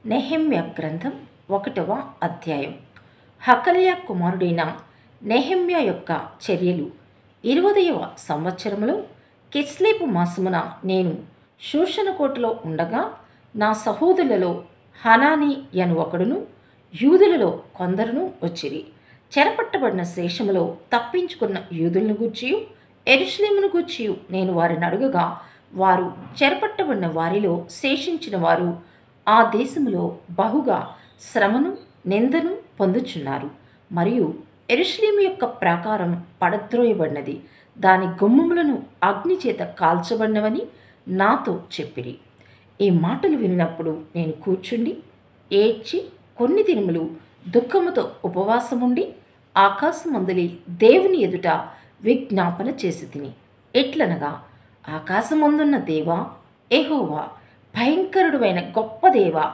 నెహెమ్యా గ్రంథం 1వ అధ్యాయం. హకల్యా కుమారుడైన నెహెమ్యా యొక్క చర్యలు. 20వ సంవత్సరములో కిస్లేపు మాసమున నేను శూషణకోటలో ఉండగా నా సహోదరులలో హనానీ అను ఒకడును యూదులలో కొందరును వచ్చిరి. చెరపట్టబడిన శేషములో తప్పించుకున్న యూదులను గూర్చియు యెరూషలేమును గూర్చియు నేను వారిని అడుగగా, వారు చెరపట్టబడిన వారిలో శేషించిన వారు ఆ దేశములో బహుగా శ్రమను నిందను పొందుచున్నారు. మరియు యెరూషలేము యొక్క ప్రాకారం పడద్రోయబడినది, దాని గుమ్మములను అగ్ని చేత కాల్చబడినవని నాతో చెప్పిరి. ఈ మాటలు వినినప్పుడు నేను కూర్చుండి ఏడ్చి కొన్ని దినములు దుఃఖముతో ఉపవాసముండి ఆకాశమందలి దేవుని ఎదుట విజ్ఞాపన చేసి తిని. ఎట్లనగా, ఆకాశమందున్న దేవా, యెహోవా, భయంకరుడువైన గొప్ప దేవా,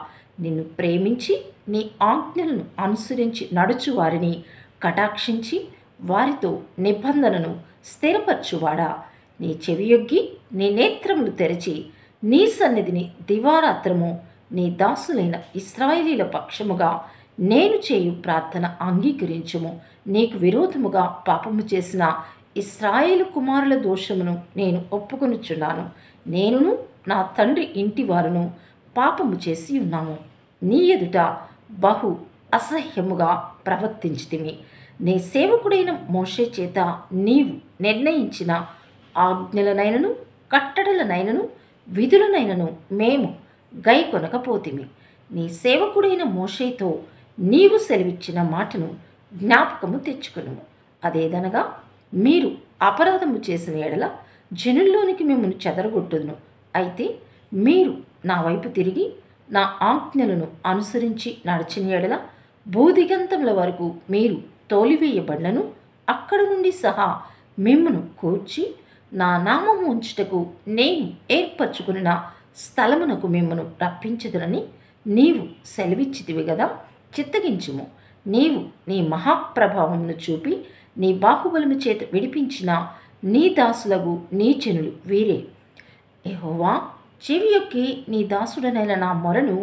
నిన్ను ప్రేమించి నీ ఆజ్ఞలను అనుసరించి నడుచు వారిని కటాక్షించి వారితో నిబంధనను స్థిరపరచువాడా, నీ చెవియొగ్గి నీ నేత్రములు తెరచి నీ సన్నిధిని దివారాత్రము నీ దాసులైన ఇశ్రాయేలీల పక్షముగా నేను చేయు ప్రార్థన అంగీకరించుము. నీకు విరోధముగా పాపము చేసిన ఇశ్రాయేలు కుమారుల దోషమును నేను ఒప్పుకొనుచున్నాను. నేనును నా తండ్రి ఇంటి వారును పాపము చేసి ఉన్నాము. నీ ఎదుట బహు అసహ్యముగా ప్రవర్తించితిమి. నీ సేవకుడైన మోషే చేత నీవు నిర్ణయించిన ఆజ్ఞలనైనను కట్టడలనైనను విధులనైనను మేము గైకొనకపోతిమి. నీ సేవకుడైన మోషేతో నీవు సెలవిచ్చిన మాటను జ్ఞాపకము తెచ్చుకొనుము. అదేదనగా, మీరు అపరాధము చేసిన ఎడల జనుల్లోనికి మిమ్మల్ని చెదరగొట్టుదును. అయితే మీరు నా వైపు తిరిగి నా ఆజ్ఞలను అనుసరించి నడిచిన ఎడల భూదిగంతముల వరకు మీరు తోలివేయబడినను అక్కడ నుండి సహా మిమ్మను కూర్చి నా నామము ఉంచుటకు నేను ఏర్పరచుకున్న స్థలమునకు మిమ్మను రప్పించదునని నీవు సెలవిచ్చితివి గదా. చిత్తగించుము. నీవు నీ మహాప్రభావమును చూపి నీ బాహుబలము చేత విడిపించిన నీ దాసులకు నీ జనులు వీరే. యెహోవా, చెవియొక్కి నీ దాసుడనైన నా మొరను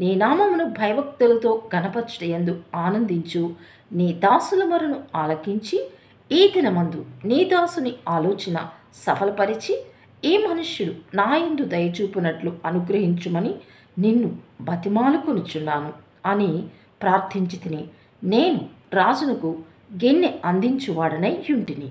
నీ నామమును భయభక్తులతో గణపరచుటయందు ఆనందించు. నీ దాసుల మొరను ఆలకించి ఈ దినమందు నీ దాసుని ఆలోచన సఫలపరిచి ఈ మనుష్యుడు నా యందు దయచూపునట్లు అనుగ్రహించుమని నిన్ను బతిమాలుకొనుచున్నాను అని ప్రార్థించి తిని నేను రాజునకు గిన్నె అందించువాడనై యుంటిని.